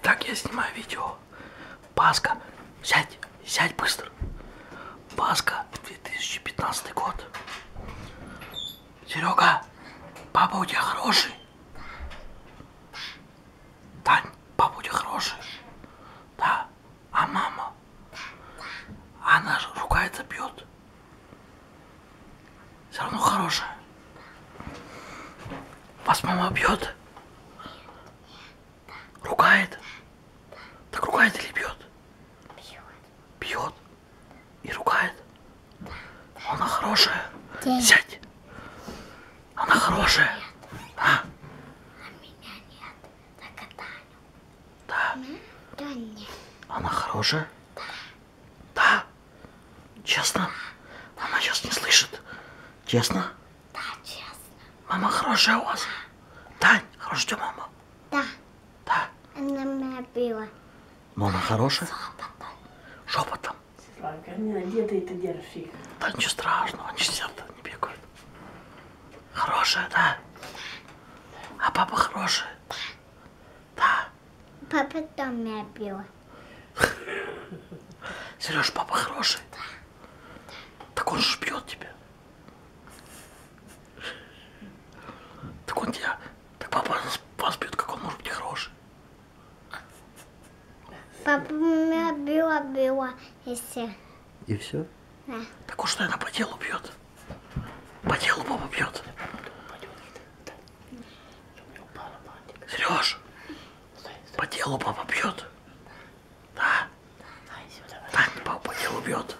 Так, я снимаю видео. Пасха. Сядь быстро. Пасха, 2015 год. Серега, папа у тебя хороший? Тань, папа у тебя хороший? Да. А мама? Она же ругается, бьет. Все равно хорошая. Вас мама бьет? Ругает? Так ругает или бьет? Бьет. И ругает. Она хорошая. Сядь. Она хорошая. А? Меня нет. Только Таню. Да. Да нет. Она хорошая? Да. Честно? Она сейчас не слышит. Честно? Да, честно. Мама хорошая у вас? Тань, хорошая у тебя мама? Да. Да. Она меня била. Но она хорошая? Шепотом. Светланка, где ты это держишь их? Да ничего страшного, они сидят, не бегают. Хорошая, да? А папа хороший? Да. Папа там меня била. Сереж, папа хороший? Так он же бьет тебя. Так он тебя... Так папа вас бьет, как он может быть хороший? Папа меня била, и все. И все? Да. Так он что, наверное, по делу бьет? По делу папа бьет. Сереж, по делу папа бьет? Да? Да, папа по делу бьет.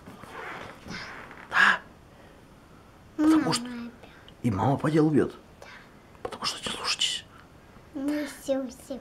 Да? Потому что... И мама по делу бьет. Потому что не слушайтесь. Не все.